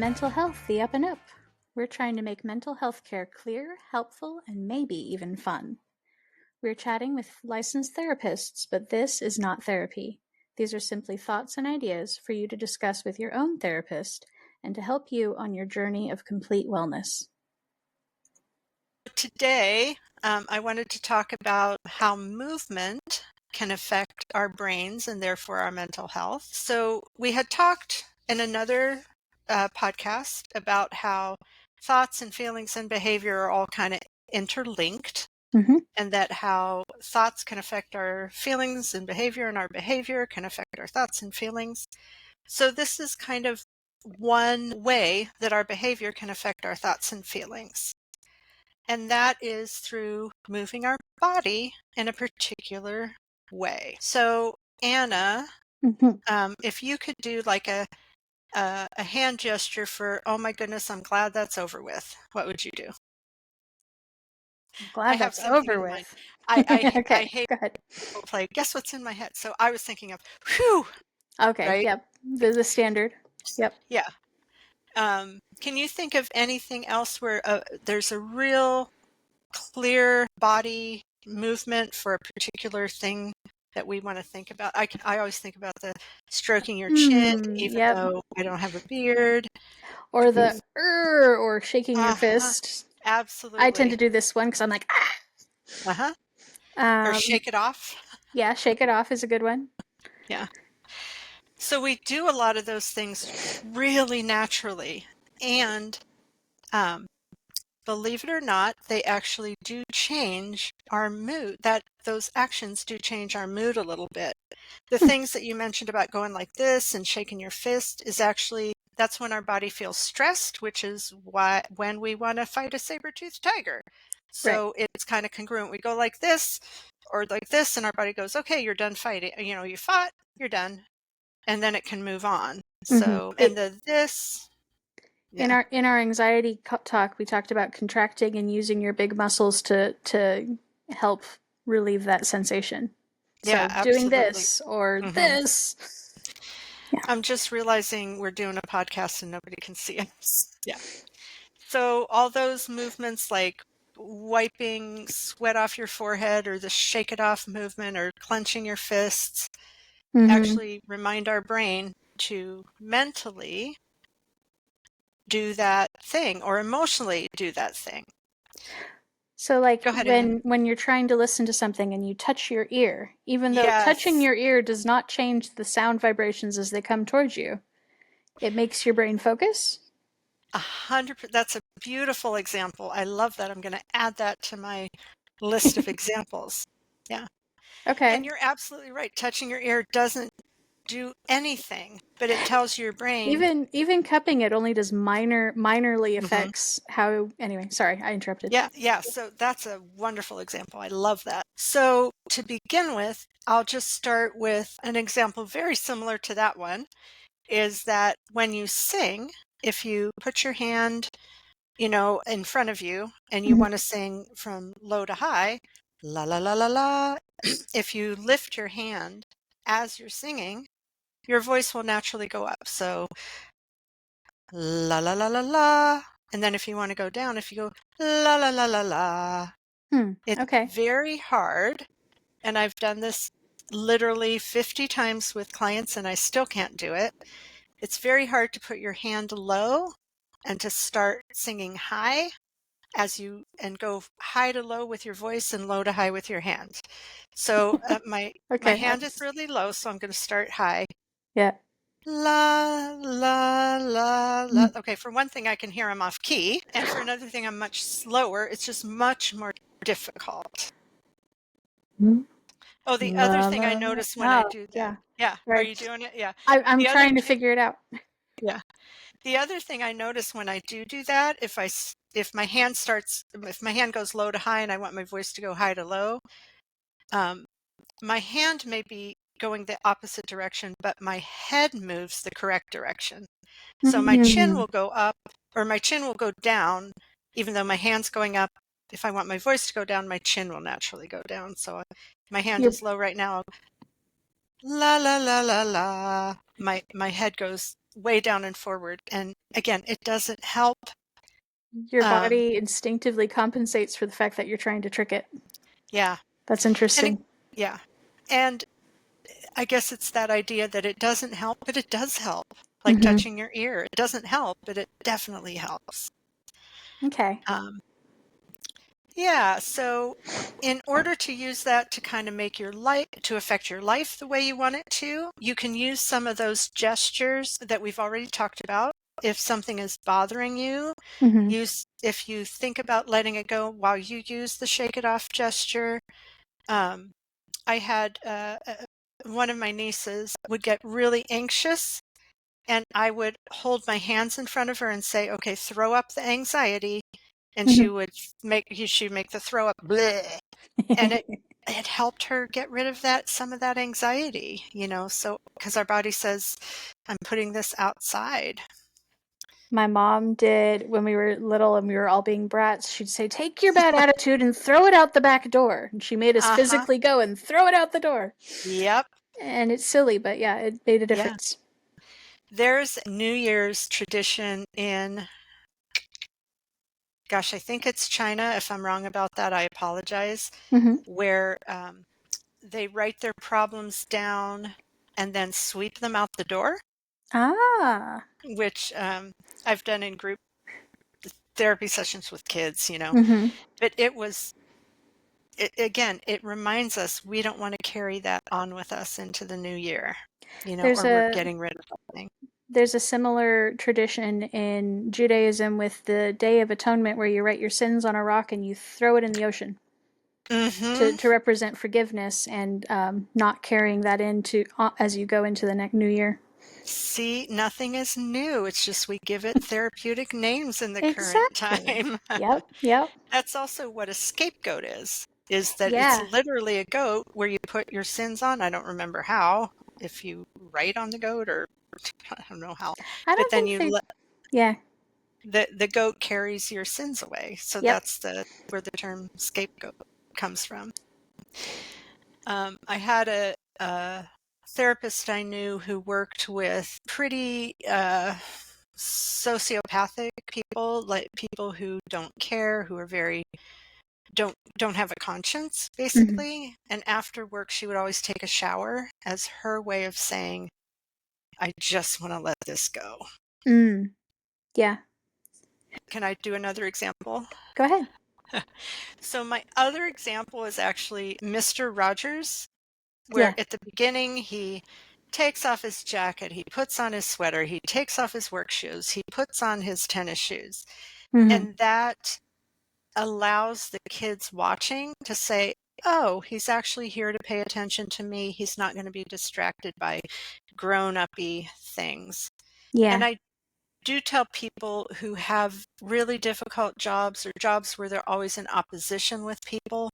Mental Health, the Up and Up. We're trying to make mental health care clear, helpful, and maybe even fun. We're chatting with licensed therapists, but this is not therapy. These are simply thoughts and ideas for you to discuss with your own therapist and to help you on your journey of complete wellness. Today, I wanted to talk about how movement can affect our brains and therefore our mental health. So we had talked in another podcast about how thoughts and feelings and behavior are all kind of interlinked, and that how thoughts can affect our feelings and our behavior can affect our thoughts and feelings. So this is kind of one way that our behavior can affect our thoughts and feelings. And that is through moving our body in a particular way. So, Anna, if you could do like a hand gesture for, oh my goodness, I'm glad that's over with, what would you do? I'm I glad have that's something over in mind. with. I Okay, hate go ahead. people play, guess what's in my head? So I was thinking of, whew, Okay, right? yep. The standard. Yep. Yeah. Can you think of anything else where there's a real clear body movement for a particular thing that we want to think about? I always think about the stroking your chin, even Yep. though I don't have a beard. Or the or shaking your Uh-huh. fist. I tend to Absolutely. do this one because I'm like, Uh-huh. Or ah. shake it off. Yeah, shake it off is a good one. Yeah. So we do a lot of those things really naturally. And believe it or not, they actually do change our mood. Those actions do change our mood a little bit. The things that you mentioned about going like this and shaking your fist is actually, that's when our body feels stressed, which is when we want to fight a saber-toothed tiger. Right. So it's kind of congruent. We go like this or like this, and our body goes, okay, you're done fighting. You fought, you're done. And then it can move on. So, and this, In yeah. our anxiety talk, we talked about contracting and using your big muscles to help relieve that sensation. Yeah, So doing absolutely. this or Hmm. this. Yeah. I'm just realizing we're doing a podcast and nobody can see us. Yeah. So all those movements like wiping sweat off your forehead or the shake it off movement or clenching your fists actually remind our brain to mentally do that thing or emotionally do that thing. So like Go ahead, Anna. when you're trying to listen to something and you touch your ear, even though touching Yes. your ear does not change the sound vibrations as they come towards you, it makes your brain focus. 100%. That's a beautiful example. I love that. I'm going to add that to my list of examples. Yeah. And Okay. you're absolutely right. Touching your ear doesn't do anything, but it tells your brain. Even cupping it only does minorly Mhm. affects how. Anyway, sorry, I interrupted. Yeah, yeah. So that's a wonderful example. I love that. So to begin with, I'll just start with an example very similar to that one, is that when you sing, if you put your hand, in front of you and you want to sing from low to high, la la la la la, if you lift your hand as you're singing, your voice will naturally go up. So la la la la la. And then if you want to go down, if you go la la la la la, it's Okay. very hard. And I've done this literally 50 times with clients and I still can't do it. It's very hard to put your hand low and to start singing high and go high to low with your voice and low to high with your hand. So my Okay. hand is really low, so I'm going to start high. Yeah. La, la, la, la. Mm. Okay, for one thing, I can hear I'm off key. And for another thing, I'm much slower. It's just much more difficult. Oh, the other La thing I la la. notice when I Oh, do that. yeah. Yeah. Are Right. you doing it? Yeah. I'm The other trying to thing, figure it out. yeah. The other thing I notice when I do that, if my hand goes low to high and I want my voice to go high to low, um, my hand may be going the opposite direction, but my head moves the correct direction. So my chin will go up or my chin will go down, even though my hand's going up. If I want my voice to go down, my chin will naturally go down. So my hand Your is low right now. La, la, la, la, la. My head goes way down and forward. And again, it doesn't help. Your Um, body instinctively compensates for the fact that you're trying to trick it. yeah. That's And interesting. yeah. And I guess it's that idea that it doesn't help, but it does help. Like Mm-hmm. touching your ear. It doesn't help, but it definitely helps. Okay. Um, yeah. So in order to use that to kind of make your life, to affect your life the way you want it to, you can use some of those gestures that we've already talked about. If something is bothering you, Mm-hmm. if you think about letting it go while you use the shake it off gesture. um, I had one of my nieces would get really anxious, and I would hold my hands in front of her and say, okay, throw up the anxiety. And Mm-hmm. she'd make the throw up, bleh. And it helped her get rid of some of that anxiety, so, because our body says, I'm putting this outside. My mom did when we were little and we were all being brats. She'd say, "Take your bad attitude and throw it out the back door." And she made us Uh-huh. physically go and throw it out the door. Yep. And it's silly, but yeah, it made a Yeah. difference. There's New Year's tradition in, gosh, I think it's China. If I'm wrong about that, I apologize. Mm-hmm. Where they write their problems down and then sweep them out the door, Ah. which I've done in group therapy sessions with kids, Mm-hmm. but again, it reminds us we don't want to carry that on with us into the new year, There's or we're a getting rid of something. there's a similar tradition in Judaism with the Day of Atonement where you write your sins on a rock and you throw it in the ocean Mm-hmm. to represent forgiveness and not carrying that into as you go into the next new year. See, nothing is new. It's just we give it therapeutic names in the current Exactly. time. Yep. Yep. That's also what a scapegoat is that it's Yeah. literally a goat where you put your sins on. I don't remember how, if you write on the goat or I don't know how, I but don't then think you they. let Yeah. the goat carries your sins away. So Yep. that's where the term scapegoat comes from. I had a therapist I knew who worked with pretty sociopathic people, like people who don't care, who are very don't have a conscience, Mm-hmm. basically. And after work, she would always take a shower as her way of saying, I just want to let this go. Mm. Yeah. Can I do another example? Go ahead. So my other example is actually Mr. Rogers, where Yeah. at the beginning he takes off his jacket, he puts on his sweater, he takes off his work shoes, he puts on his tennis shoes. Mm-hmm. And that allows the kids watching to say, oh, he's actually here to pay attention to me. He's not going to be distracted by grown-uppy things. And Yeah. I do tell people who have really difficult jobs or jobs where they're always in opposition with people,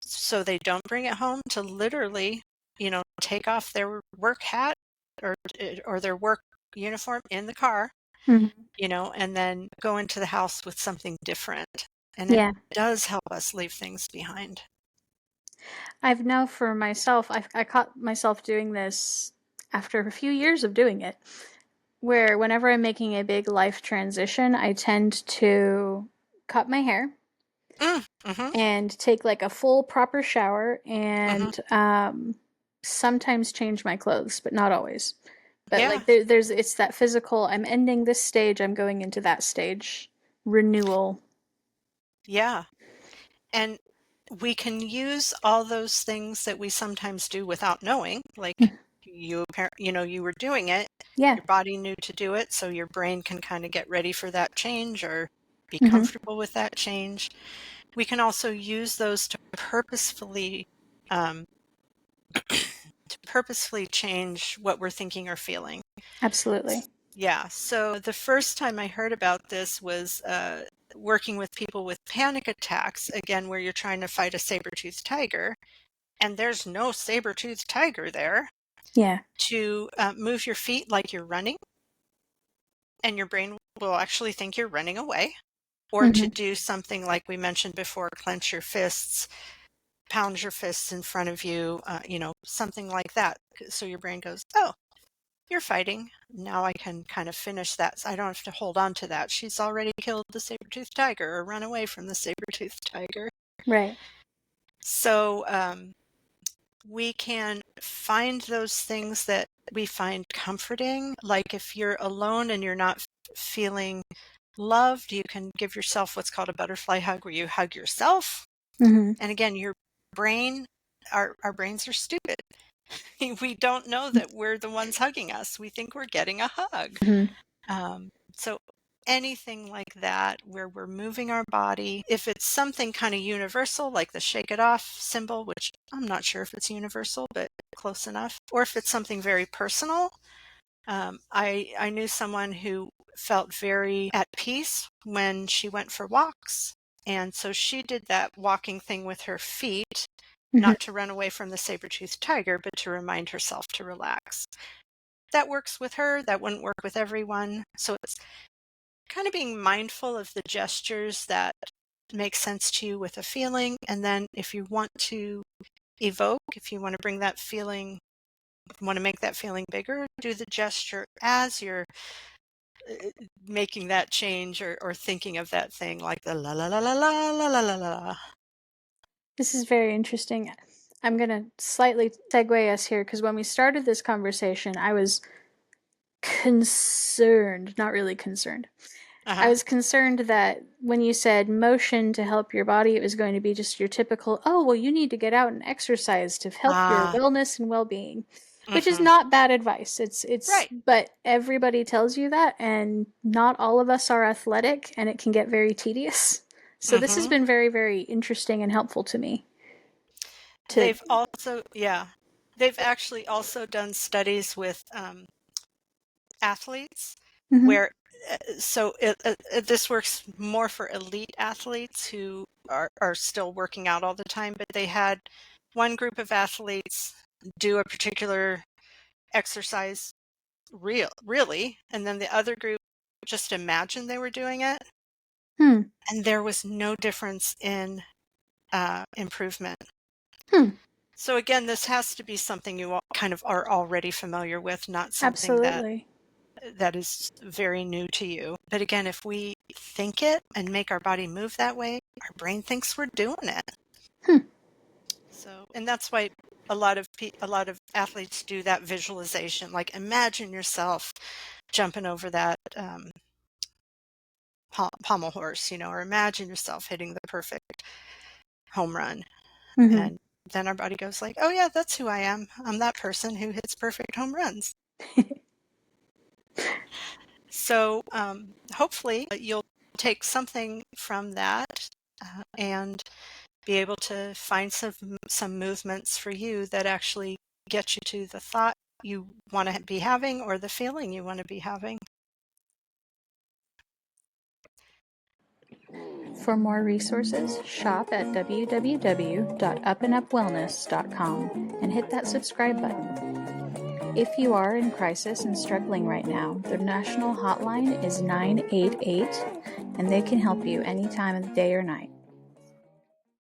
so they don't bring it home, to literally, take off their work hat or their work uniform in the car, Mm-hmm. and then go into the house with something different. And it Yeah. does help us leave things behind. I've know for myself. I caught myself doing this after a few years of doing it, where whenever I'm making a big life transition, I tend to cut my hair Mm-hmm, and take like a full proper shower mm-hmm. and sometimes change my clothes, but not always. But Yeah, like there's it's that physical. I'm ending this stage. I'm going into that stage. Renewal. yeah. And we can use all those things that we sometimes do without knowing, like you were doing it, Yeah. your body knew to do it, so your brain can kind of get ready for that change or be Hmm. comfortable with that change. We can also use those um, to purposefully change what we're thinking or feeling. Absolutely. Yeah. So the first time I heard about this was working with people with panic attacks, again, where you're trying to fight a saber-toothed tiger, and there's no saber-toothed tiger there, Yeah. to move your feet like you're running, and your brain will actually think you're running away, or to Hmm. do something like we mentioned before, clench your fists, pound your fists in front of you, something like that. So your brain goes, oh, you're fighting. Now I can kind of finish that. So I don't have to hold on to that. She's already killed the saber-toothed tiger or run away from the saber-toothed tiger. Right. So we can find those things that we find comforting. Like if you're alone and you're not feeling loved, you can give yourself what's called a butterfly hug, where you hug yourself. Mm-hmm. And again, your brain, our brains are stupid. We don't know that we're the ones hugging us. We think we're getting a hug. Mm-hmm. So anything like that, where we're moving our body, if it's something kind of universal, like the shake it off symbol, which I'm not sure if it's universal, but close enough, or if it's something very personal. I knew someone who felt very at peace when she went for walks. And so she did that walking thing with her feet, Mm-hmm. not to run away from the saber-toothed tiger, but to remind herself to relax. That works with her. That wouldn't work with everyone. So it's kind of being mindful of the gestures that make sense to you with a feeling. And then if you want to evoke, if you want to bring that feeling, want to make that feeling bigger, do the gesture as you're making that change, or thinking of that thing, like the la la la la la la la la la. This is very interesting. I'm going to slightly segue us here because when we started this conversation, I was concerned, not really concerned. I Uh-huh. was concerned that when you said motion to help your body, it was going to be just your typical, oh, well, you need to get out and exercise to help your Ah, wellness and well-being, which is mm-hmm. not bad advice. Right. But everybody tells you that, and not all of us are athletic, and it can get very tedious. So this has Mm-hmm. been very, very interesting and helpful to me. To They've also, yeah, they've actually also done studies with athletes Mhm. where, this works more for elite athletes who are still working out all the time, but they had one group of athletes do a particular exercise really, and then the other group just imagined they were doing it, Hmm. and there was no difference in improvement. Hmm. So again, this has to be something you all kind of are already familiar with, not something Absolutely. that is very new to you. But again, if we think it and make our body move that way, our brain thinks we're doing it. Hmm. So, and that's why a lot of athletes do that visualization. Like, imagine yourself jumping over that pommel horse, or imagine yourself hitting the perfect home run. Mhm. And then our body goes like, oh yeah, that's who I am. I'm that person who hits perfect home runs. So hopefully you'll take something from that, and be able to find some movements for you that actually get you to the thought you want to be having, or the feeling you want to be having. For more resources, shop at www.upandupwellness.com and hit that subscribe button. If you are in crisis and struggling right now, the national hotline is 988 and they can help you any time of the day or night.